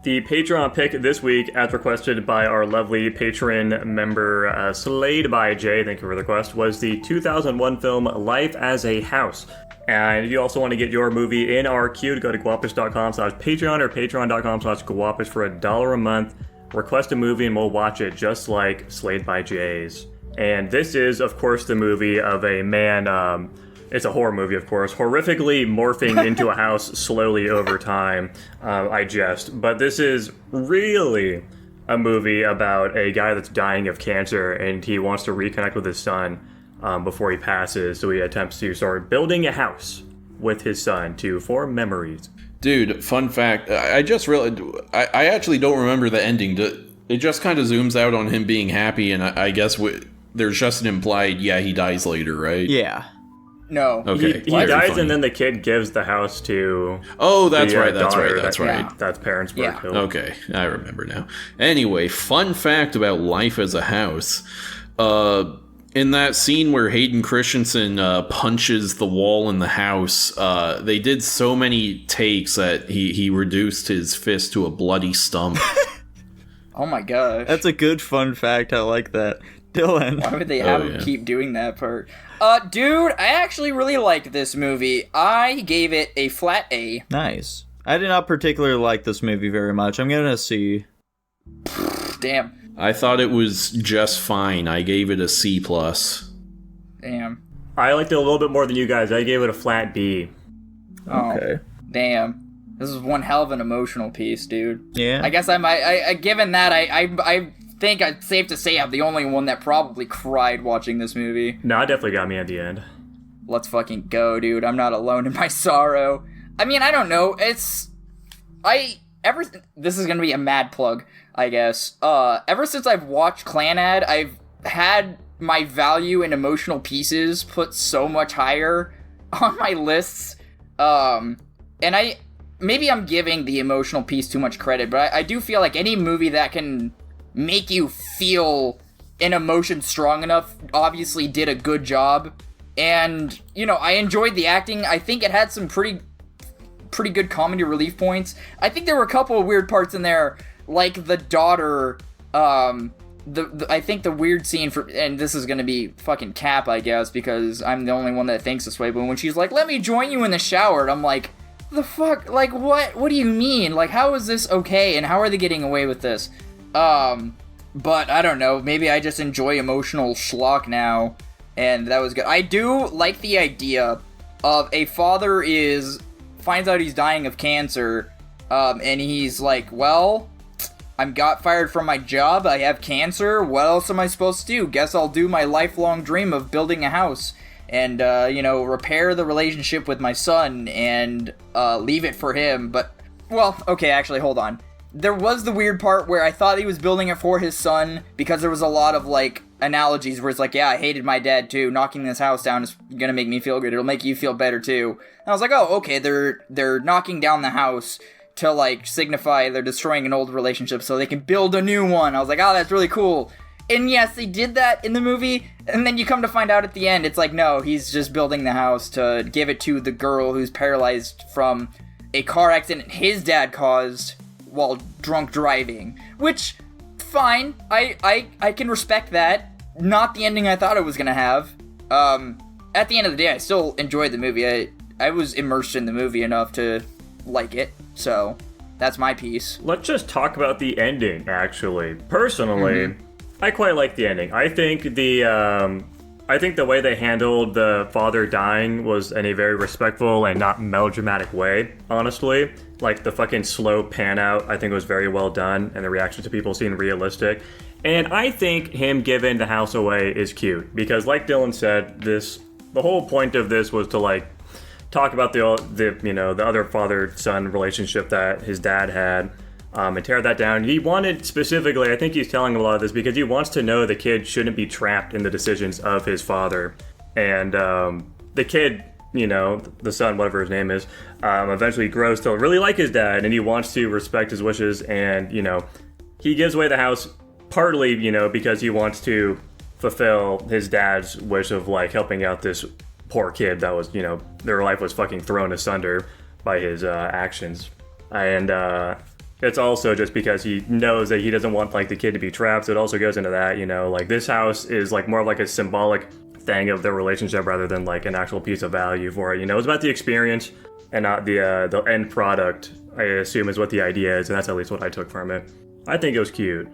The Patreon pick this week, as requested by our lovely patron member Slade by Jay, thank you for the request, was the 2001 film Life as a House. And if you also want to get your movie in our queue, go to guapish.com/Patreon or patreon.com/Guapish for $1 a month. Request a movie and we'll watch it just like Slade by Jay's. And this is, of course, the movie of a man... It's a horror movie, of course, horrifically morphing into a house slowly over time. I jest. But this is really a movie about a guy that's dying of cancer, and he wants to reconnect with his son before he passes. So he attempts to start building a house with his son to form memories. Dude, fun fact, I just realized, I actually don't remember the ending. It just kind of zooms out on him being happy, and I guess there's just an implied, he dies later, right? Yeah. No. Okay. He dies and then the kid gives the house to... Oh, that's right. That's parents were killed. Okay, I remember now. Anyway, fun fact about Life as a House. In that scene where Hayden Christensen punches the wall in the house, they did so many takes that he reduced his fist to a bloody stump. Oh my gosh. That's a good fun fact. I like that. Dylan. Why would they have him keep doing that part? Dude, I actually really liked this movie. I gave it a flat A. Nice. I did not particularly like this movie very much. I'm gonna C. Damn. I thought it was just fine. I gave it a C+. Damn. I liked it a little bit more than you guys. I gave it a flat B. Okay. Damn. This is one hell of an emotional piece, dude. Yeah. I guess given that, I think it's safe to say I'm the only one that probably cried watching this movie. No, it definitely got me at the end. Let's fucking go, dude. I'm not alone in my sorrow. I mean, I don't know. This is gonna be a mad plug, I guess. Ever since I've watched Clanad, I've had my value in emotional pieces put so much higher on my lists. And maybe I'm giving the emotional piece too much credit, but I do feel like any movie that can make you feel an emotion strong enough obviously did a good job. And, I enjoyed the acting. I think it had some pretty good comedy relief points. I think there were a couple of weird parts in there, like the daughter, I think the weird scene and this is gonna be fucking cap, I guess, because I'm the only one that thinks this way, but when she's like, let me join you in the shower, and I'm like, the fuck, like, what do you mean? Like, how is this okay, and how are they getting away with this? But I don't know, maybe I just enjoy emotional schlock now, and that was good. I do like the idea of a father finds out he's dying of cancer, and he's like, well, I got fired from my job, I have cancer, what else am I supposed to do? Guess I'll do my lifelong dream of building a house, and, repair the relationship with my son, and, leave it for him, but, well, okay, actually, hold on. There was the weird part where I thought he was building it for his son, because there was a lot of, analogies where it's like, yeah, I hated my dad too, knocking this house down is gonna make me feel good, it'll make you feel better too. And I was like, oh, okay, they're knocking down the house to, signify they're destroying an old relationship so they can build a new one. I was like, oh, that's really cool. And yes, they did that in the movie, and then you come to find out at the end, it's like, no, he's just building the house to give it to the girl who's paralyzed from a car accident his dad caused while drunk driving, which, fine, I can respect that. Not the ending I thought it was gonna have. At the end of the day, I still enjoyed the movie. I was immersed in the movie enough to like it, so that's my piece. Let's just talk about the ending, actually. Personally, I quite like the ending. I think the way they handled the father dying was in a very respectful and not melodramatic way, honestly. The fucking slow pan out, I think was very well done, and the reaction to people seemed realistic. And I think him giving the house away is cute, because like Dylan said, the whole point of this was to talk about the other father-son relationship that his dad had, and tear that down. He wanted specifically, I think he's telling a lot of this because he wants to know the kid shouldn't be trapped in the decisions of his father. And the kid, the son, whatever his name is, eventually grows to really like his dad, and he wants to respect his wishes, and, he gives away the house partly, because he wants to fulfill his dad's wish of, helping out this poor kid that was, their life was fucking thrown asunder by his actions. And, it's also just because he knows that he doesn't want like the kid to be trapped. So it also goes into that, you know, like this house is like more like a symbolic thing of their relationship rather than like an actual piece of value for it. You know, it's about the experience and not the end product, I assume, is what the idea is, and that's at least what I took from it. I think it was cute.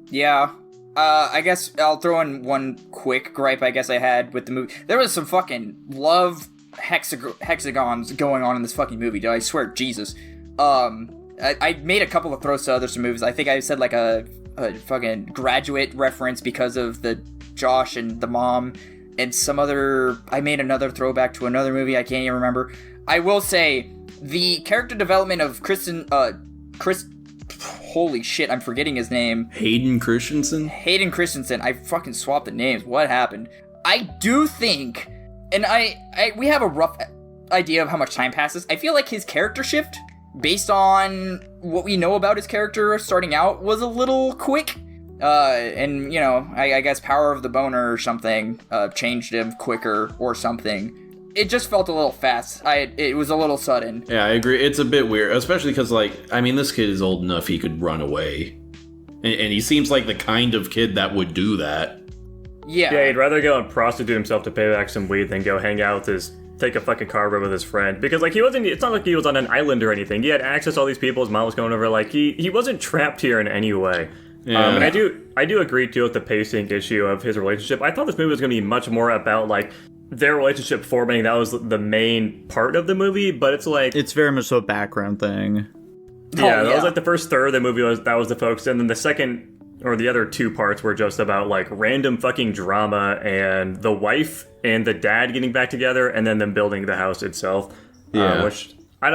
Yeah. I guess I'll throw in one quick gripe I guess I had with the movie. There was some fucking love hexagons going on in this fucking movie, dude. I swear, Jesus. I made a couple of throws to other some movies. I think I said like a fucking Graduate reference because of the Josh and the mom, and some other. I made another throwback to another movie. I can't even remember. I will say the character development of Chris. Holy shit, I'm forgetting his name. Hayden Christensen. I fucking swapped the names. What happened? I do think, and we have a rough idea of how much time passes. I feel like his character shift, based on what we know about his character starting out, was a little quick. And, you know, I guess Power of the Boner or something changed him quicker or something. It just felt a little fast. It was a little sudden. Yeah, I agree. It's a bit weird, especially because, like, I mean, this kid is old enough he could run away. And he seems like the kind of kid that would do that. Yeah, he'd rather go and prostitute himself to pay back some weed than go hang out with take a fucking car ride with his friend. Because, like, it's not like he was on an island or anything. He had access to all these people, his mom was going over, like, he wasn't trapped here in any way. Yeah. And I do agree, too, with the pacing issue of his relationship. I thought this movie was going to be much more about, like, their relationship forming. That was the main part of the movie, but it's like... It's very much so a background thing. Yeah, that was like the first third of the movie was the focus, and then the second, or the other two parts were just about, like, random fucking drama and the wife and the dad getting back together, and then them building the house itself. Yeah. Which... you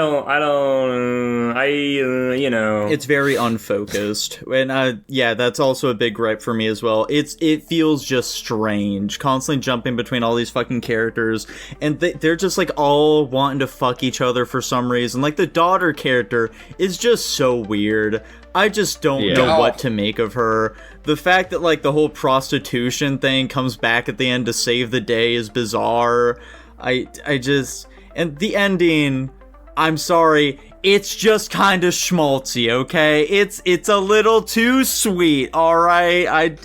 know. It's very unfocused. And, yeah, that's also a big gripe for me as well. It feels just strange, constantly jumping between all these fucking characters, and they're just, like, all wanting to fuck each other for some reason. Like, the daughter character is just so weird. I just don't know what to make of her. The fact that, like, the whole prostitution thing comes back at the end to save the day is bizarre. I just... And the ending... I'm sorry, it's just kind of schmaltzy, okay? It's a little too sweet, alright?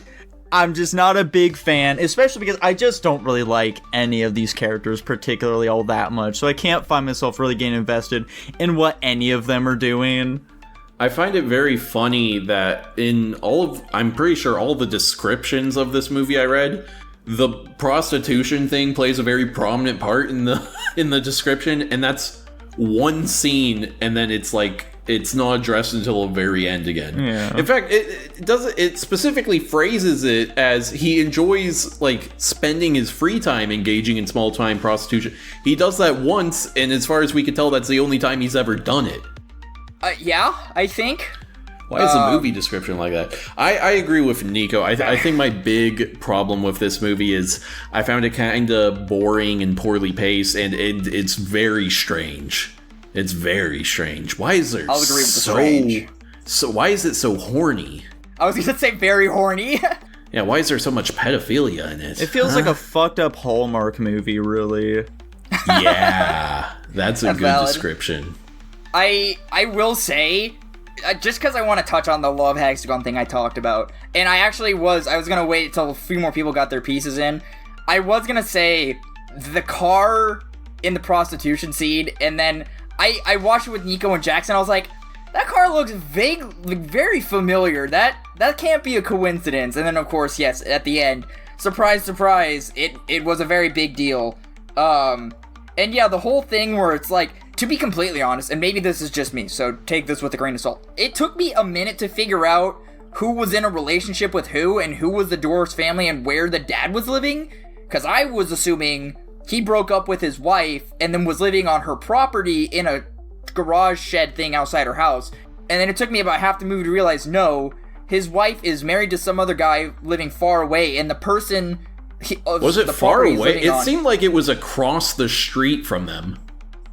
I'm just not a big fan, especially because I just don't really like any of these characters particularly all that much, so I can't find myself really getting invested in what any of them are doing. I find it very funny that I'm pretty sure all the descriptions of this movie I read, the prostitution thing plays a very prominent part in the description, and that's one scene, and then it's like it's not addressed until the very end again. Yeah. In fact, it specifically phrases it as he enjoys, like, spending his free time engaging in small time prostitution. He does that once, and as far as we can tell, that's the only time he's ever done it. Yeah, I think. Why is the movie description like that? I agree with Nico. I think my big problem with this movie is I found it kind of boring and poorly paced, and it's very strange. It's very strange. Why is there I'll agree with the strange. So why is it so horny? I was gonna say very horny. Yeah, why is there so much pedophilia in it? It feels like a fucked up Hallmark movie, really. Yeah, that's a good valid. description. I will say, just because I want to touch on the love hexagon thing I talked about, and I was going to wait until a few more people got their pieces in. I was going to say the car in the prostitution scene, and then I watched it with Nico and Jackson. I was like, that car looks very familiar. That can't be a coincidence. And then, of course, yes, at the end, surprise, surprise, it was a very big deal. And yeah, the whole thing where it's like, to be completely honest, and maybe this is just me, so take this with a grain of salt, it took me a minute to figure out who was in a relationship with who, and who was the Doris family, and where the dad was living, because I was assuming he broke up with his wife, and then was living on her property in a garage shed thing outside her house, and then it took me about half the movie to realize, no, his wife is married to some other guy living far away, and the person... Was it far away? It seemed like it was across the street from them.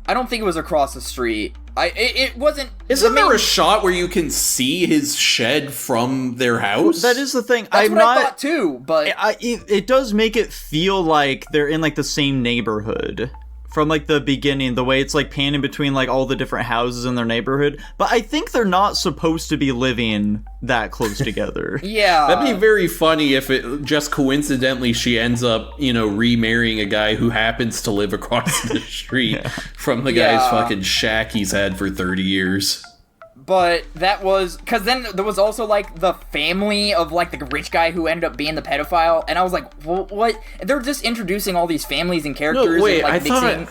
I don't think it was across the street. It wasn't... Isn't there a shot where you can see his shed from their house? That is the thing. That's what I thought too, but... It does make it feel like they're in, like, the same neighborhood from like the beginning, the way it's like panning between like all the different houses in their neighborhood. But I think they're not supposed to be living that close together. Yeah. That'd be very funny if it just coincidentally she ends up, remarrying a guy who happens to live across the street from the guy's fucking shack he's had for 30 years. But that was... Because then there was also, like, the family of, like, the rich guy who ended up being the pedophile. And I was like, what? They're just introducing all these families and characters. No, wait, and, like, thought...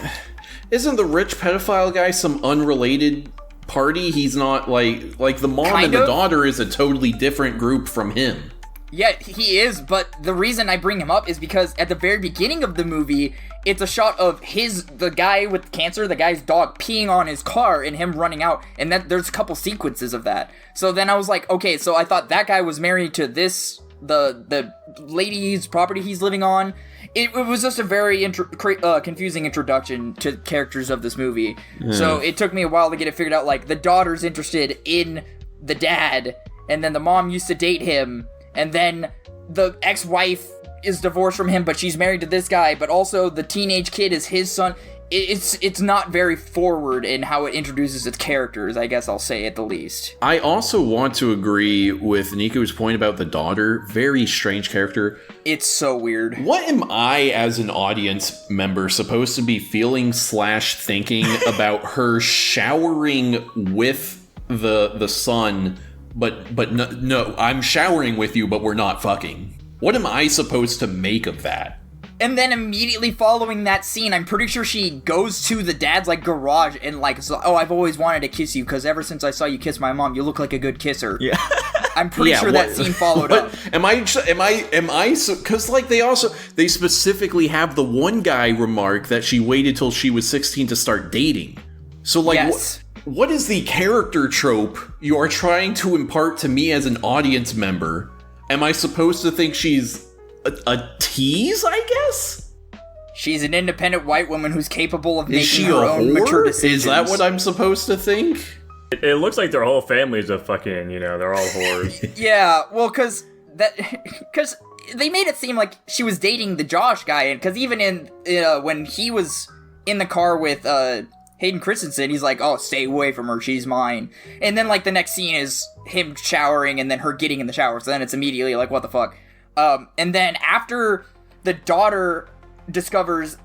Isn't the rich pedophile guy some unrelated party? He's not, like the mom and the daughter is a totally different group from him. Yeah, he is, but the reason I bring him up is because at the very beginning of the movie, it's a shot of the guy with cancer, the guy's dog, peeing on his car and him running out, and then there's a couple sequences of that. So then I was like, okay, so I thought that guy was married to the lady's property he's living on. It was just a very confusing introduction to characters of this movie. So it took me a while to get it figured out, like, the daughter's interested in the dad, and then the mom used to date him, and then the ex-wife is divorced from him, but she's married to this guy, but also the teenage kid is his son. It's not very forward in how it introduces its characters, I guess I'll say at the least. I also want to agree with Nico's point about the daughter. Very strange character. It's so weird. What am I, as an audience member, supposed to be feeling / thinking about her showering with the son, but no, I'm showering with you, but we're not fucking. What am I supposed to make of that? And then immediately following that scene, I'm pretty sure she goes to the dad's, like, garage and, like, oh, I've always wanted to kiss you, because ever since I saw you kiss my mom, you look like a good kisser. Yeah. I'm pretty sure that scene followed up. Am I, because, like, they specifically have the one guy remark that she waited till she was 16 to start dating. So, like, yes. What is the character trope you are trying to impart to me as an audience member? Am I supposed to think she's a tease, I guess? She's an independent white woman who's capable of Is making she her a own whore? mature decisions. Is that what I'm supposed to think? It looks like their whole family's a fucking, they're all whores. Yeah, well, because they made it seem like she was dating the Josh guy, and because even in when he was in the car with Hayden Christensen, he's like, oh, stay away from her, she's mine. And then, like, the next scene is him showering and then her getting in the shower, so then it's immediately like, what the fuck? And then after the daughter discovers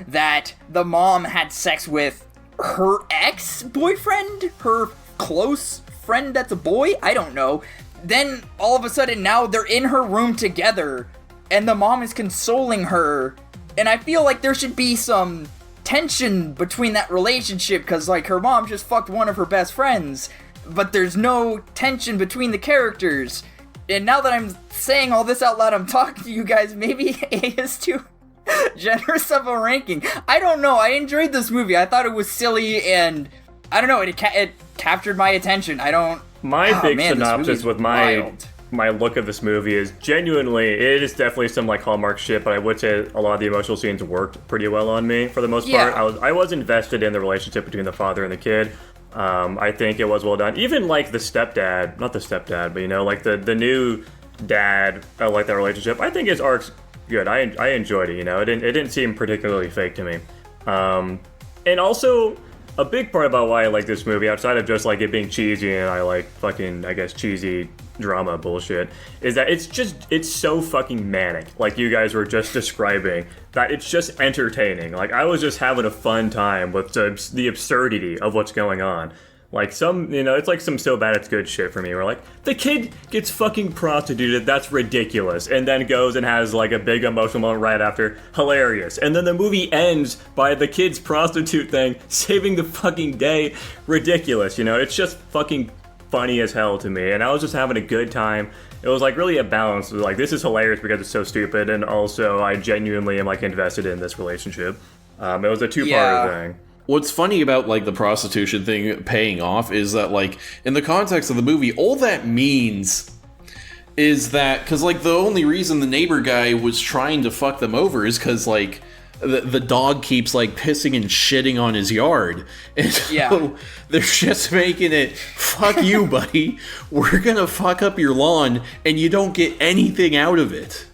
that the mom had sex with her ex-boyfriend, her close friend that's a boy, I don't know, then all of a sudden now they're in her room together, and the mom is consoling her, and I feel like there should be some tension between that relationship, because, like, her mom just fucked one of her best friends, but there's no tension between the characters. And now that I'm saying all this out loud, I'm talking to you guys, maybe A is too generous of a ranking. I don't know, I enjoyed this movie. I thought it was silly, and I don't know, it captured my attention. My big synopsis with my wild. my look of this movie is genuinely, it is definitely some, like, Hallmark shit, but I would say a lot of the emotional scenes worked pretty well on me for the most part. I was invested in the relationship between the father and the kid. I think it was well done. Even, like, the stepdad, not the stepdad, but, like, the new dad, I like that relationship. I think his arc's good. I enjoyed it, it didn't seem particularly fake to me. And also, a big part about why I like this movie, outside of just, like, it being cheesy and I like fucking, I guess, cheesy drama bullshit, is that it's so fucking manic, like you guys were just describing, that it's just entertaining. Like, I was just having a fun time with the absurdity of what's going on. Like, it's like some so bad it's good shit for me, where, like, the kid gets fucking prostituted, that's ridiculous, and then goes and has, like, a big emotional moment right after, hilarious. And then the movie ends by the kid's prostitute thing saving the fucking day, ridiculous, it's just fucking funny as hell to me, and I was just having a good time. It was, like, really a balance. It was like, this is hilarious because it's so stupid, and also I genuinely am, like, invested in this relationship. It was a two-part thing. What's funny about, like, the prostitution thing paying off is that, like, in the context of the movie, all that means is that, because, like, the only reason the neighbor guy was trying to fuck them over is because, like, the dog keeps, like, pissing and shitting on his yard. And so they're just making it, fuck you, buddy. We're gonna fuck up your lawn, and you don't get anything out of it.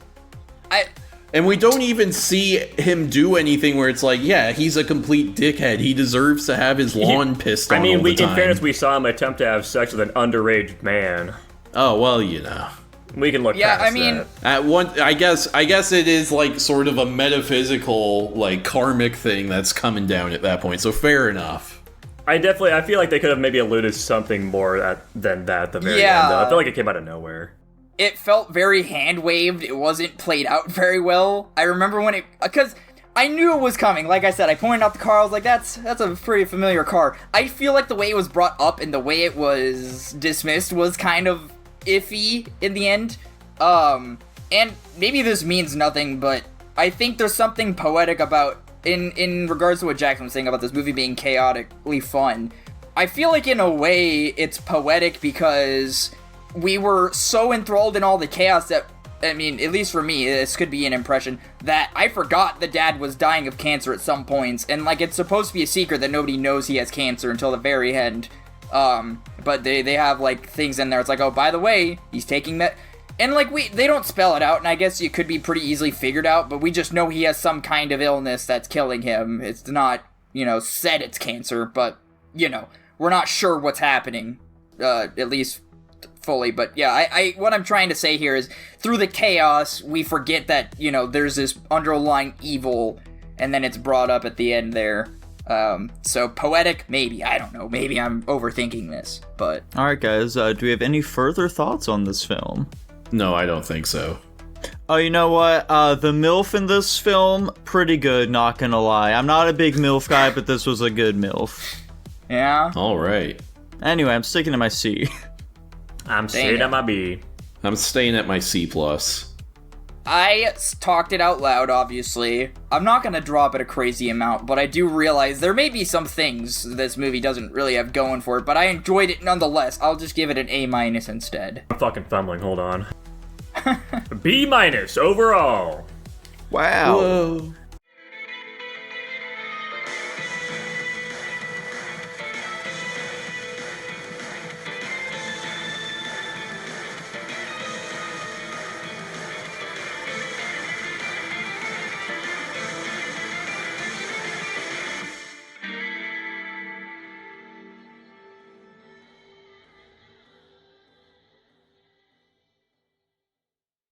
And we don't even see him do anything where it's like, yeah, he's a complete dickhead. He deserves to have his lawn pissed on all the time. In fairness, we saw him attempt to have sex with an underage man. Oh, well, you know. We can look past that. At one, I guess it is like sort of a metaphysical, like karmic thing that's coming down at that point. So fair enough. I feel like they could have maybe alluded something more than that at the very end, though. I feel like it came out of nowhere. It felt very hand-waved. It wasn't played out very well. I remember because I knew it was coming. Like I said, I pointed out the car. I was like, that's a pretty familiar car. I feel like the way it was brought up and the way it was dismissed was kind of iffy in the end. And maybe this means nothing, but I think there's something poetic about, in regards to what Jackson was saying about this movie being chaotically fun. I feel like in a way it's poetic because we were so enthralled in all the chaos that, I mean, at least for me, this could be an impression, that I forgot the dad was dying of cancer at some points, and, like, it's supposed to be a secret that nobody knows he has cancer until the very end, but they have, like, things in there, it's like, oh, by the way, he's taking that, and, like, they don't spell it out, and I guess it could be pretty easily figured out, but we just know he has some kind of illness that's killing him. It's not, said it's cancer, but, we're not sure what's happening, at least fully, but yeah, I what I'm trying to say here is, through the chaos, we forget that, there's this underlying evil, and then it's brought up at the end there. So poetic, maybe, I don't know, maybe I'm overthinking this, but... Alright guys, do we have any further thoughts on this film? No, I don't think so. Oh, you know what, the MILF in this film, pretty good, not gonna lie. I'm not a big MILF guy, but this was a good MILF. Yeah? Alright. Anyway, I'm sticking to my C. I'm staying at my B. I'm staying at my C+. I talked it out loud, obviously. I'm not gonna drop it a crazy amount, but I do realize there may be some things this movie doesn't really have going for it, but I enjoyed it nonetheless. I'll just give it an A- instead. I'm fucking fumbling, hold on. B- overall. Wow. Whoa.